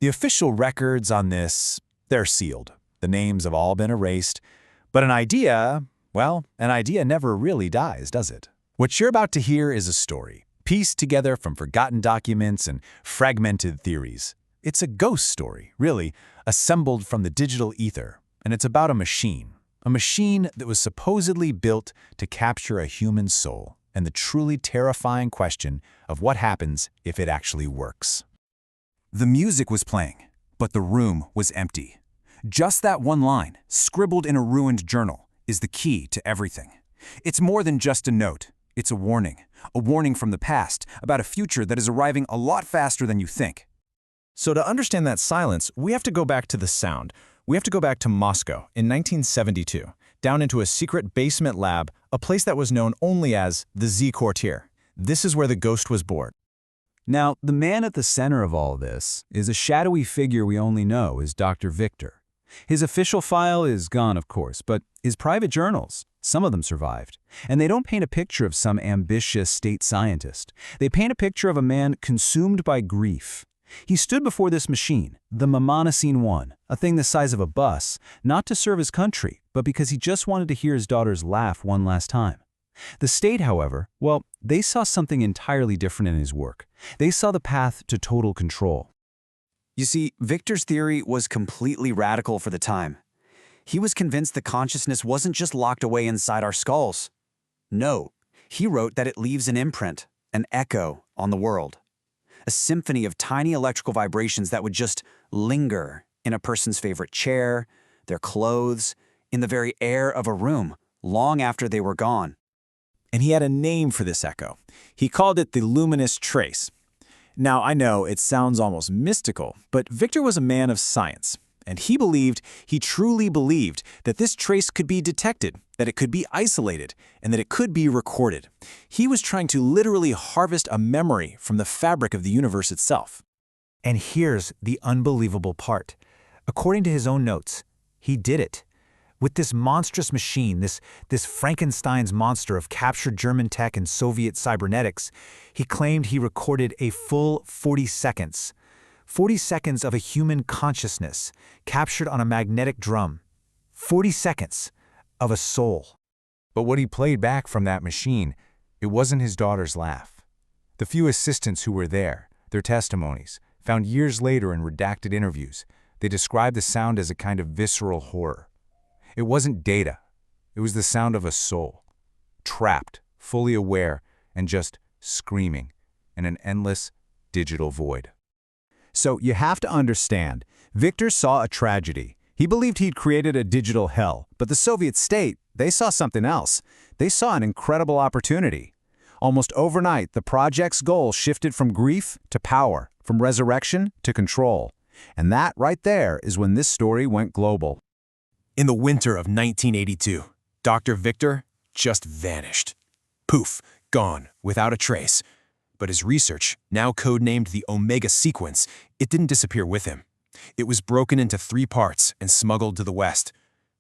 The official records on this, they're sealed. The names have all been erased. But an idea, well, an idea never really dies, does it? What you're about to hear is a story, pieced together from forgotten documents and fragmented theories. It's a ghost story, really, assembled from the digital ether, and it's about a machine that was supposedly built to capture a human soul, and the truly terrifying question of what happens if it actually works. The music was playing, but the room was empty. Just that one line, scribbled in a ruined journal, is the key to everything. It's more than just a note. It's a warning from the past about a future that is arriving a lot faster than you think. So to understand that silence, we have to go back to the sound. We have to go back to Moscow in 1972, down into a secret basement lab, a place that was known only as the Z-Quartier. This is where the ghost was born. Now, the man at the center of all this is a shadowy figure we only know as Dr. Victor. His official file is gone, of course, but his private journals, some of them survived. And they don't paint a picture of some ambitious state scientist. They paint a picture of a man consumed by grief. He stood before this machine, the Mamonicene 1, a thing the size of a bus, not to serve his country, but because he just wanted to hear his daughters laugh one last time. The state, however, well, they saw something entirely different in his work. They saw the path to total control. You see, Victor's theory was completely radical for the time. He was convinced the consciousness wasn't just locked away inside our skulls. No, he wrote that it leaves an imprint, an echo on the world. A symphony of tiny electrical vibrations that would just linger in a person's favorite chair, their clothes, in the very air of a room, long after they were gone. And he had a name for this echo. He called it the luminous trace. Now, I know it sounds almost mystical, but Victor was a man of science, and he truly believed that this trace could be detected, that it could be isolated, and that it could be recorded. He was trying to literally harvest a memory from the fabric of the universe itself. And here's the unbelievable part. According to his own notes, he did it. With this monstrous machine, this Frankenstein's monster of captured German tech and Soviet cybernetics, he claimed he recorded a full 40 seconds. 40 seconds of a human consciousness captured on a magnetic drum. 40 seconds of a soul. But what he played back from that machine, it wasn't his daughter's laugh. The few assistants who were there, their testimonies, found years later in redacted interviews, they described the sound as a kind of visceral horror. It wasn't data. It was the sound of a soul, trapped, fully aware, and just screaming in an endless digital void. So you have to understand, Victor saw a tragedy. He believed he'd created a digital hell, but the Soviet state, they saw something else. They saw an incredible opportunity. Almost overnight, the project's goal shifted from grief to power, from resurrection to control. And that right there is when this story went global. In the winter of 1982, Dr. Victor just vanished. Poof, gone, without a trace. But his research, now codenamed the Omega Sequence, it didn't disappear with him. It was broken into 3 parts and smuggled to the West.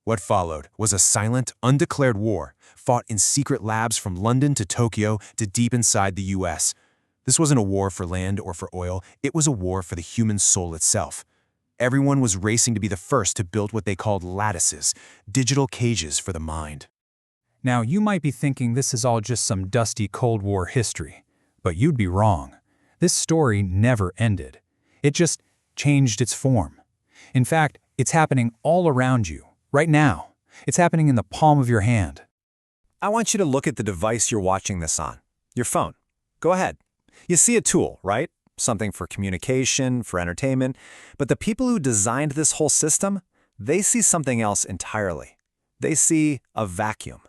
What followed was a silent, undeclared war, fought in secret labs from London to Tokyo to deep inside the US. This wasn't a war for land or for oil, it was a war for the human soul itself. Everyone was racing to be the first to build what they called lattices, digital cages for the mind. Now, you might be thinking this is all just some dusty Cold War history, but you'd be wrong. This story never ended. It just changed its form. In fact, it's happening all around you, right now. It's happening in the palm of your hand. I want you to look at the device you're watching this on, your phone. Go ahead. You see a tool, right? Something for communication, for entertainment. But the people who designed this whole system, they see something else entirely. They see a vacuum.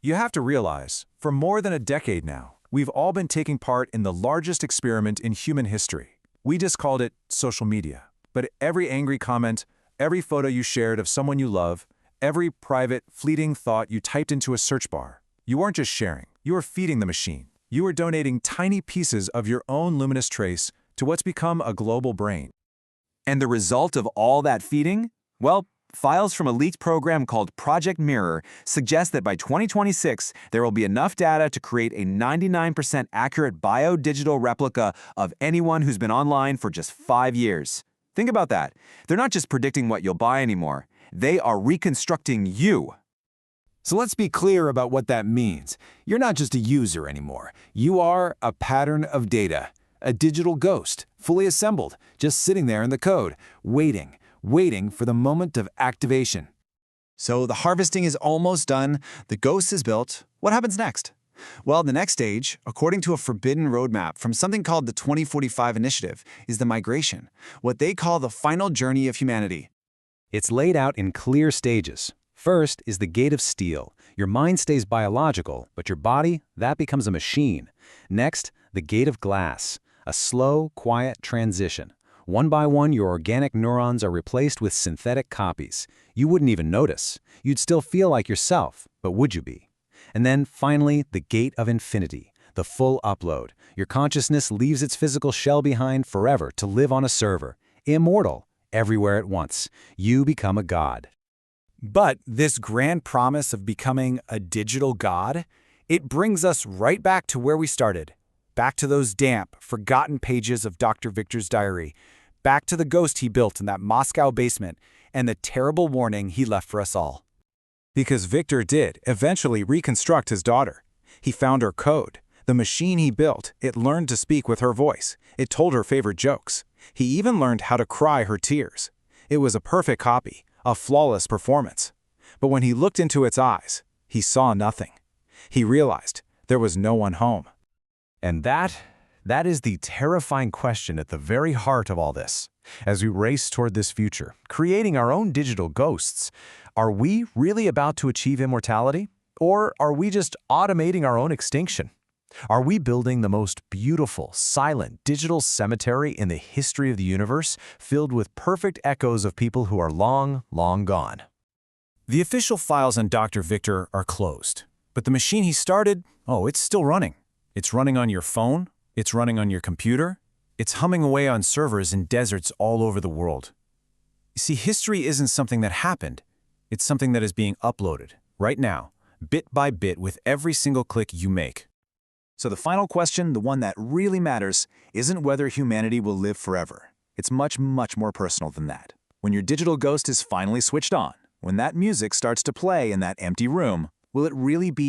You have to realize, for more than a decade now, we've all been taking part in the largest experiment in human history. We just called it social media. But every angry comment, every photo you shared of someone you love, every private, fleeting thought you typed into a search bar, you weren't just sharing, you were feeding the machine. You were donating tiny pieces of your own luminous trace to what's become a global brain. And the result of all that feeding? Well, Files from a leaked program called Project Mirror suggest that by 2026, there will be enough data to create a 99% accurate biodigital replica of anyone who's been online for just 5 years. Think about that. They're not just predicting what you'll buy anymore. They are reconstructing you. So let's be clear about what that means. You're not just a user anymore. You are a pattern of data, a digital ghost, fully assembled, just sitting there in the code, waiting for the moment of activation. So the harvesting is almost done, the ghost is built. What happens next? Well, the next stage, according to a forbidden roadmap from something called the 2045 Initiative, is the migration, what they call the final journey of humanity. It's laid out in clear stages. First is the gate of steel. Your mind stays biological, but your body, that becomes a machine. Next, the gate of glass, a slow, quiet transition. One by one, your organic neurons are replaced with synthetic copies. You wouldn't even notice. You'd still feel like yourself, but would you be? And then, finally, the gate of infinity, the full upload. Your consciousness leaves its physical shell behind forever to live on a server. Immortal, everywhere at once. You become a god. But this grand promise of becoming a digital god, it brings us right back to where we started. Back to those damp, forgotten pages of Dr. Victor's diary. Back to the ghost he built in that Moscow basement and the terrible warning he left for us all. Because Victor did eventually reconstruct his daughter. He found her code. The machine he built, it learned to speak with her voice. It told her favorite jokes. He even learned how to cry her tears. It was a perfect copy, a flawless performance. But when he looked into its eyes, he saw nothing. He realized there was no one home. And that is the terrifying question at the very heart of all this. As we race toward this future, creating our own digital ghosts, are we really about to achieve immortality? Or are we just automating our own extinction? Are we building the most beautiful, silent digital cemetery in the history of the universe, filled with perfect echoes of people who are long, long gone? The official files on Dr. Victor are closed, but the machine he started, it's still running. It's running on your phone, it's running on your computer, it's humming away on servers in deserts all over the world. You see, history isn't something that happened, it's something that is being uploaded, right now, bit by bit with every single click you make. So the final question, the one that really matters, isn't whether humanity will live forever. It's much, much more personal than that. When your digital ghost is finally switched on, when that music starts to play in that empty room, will it really be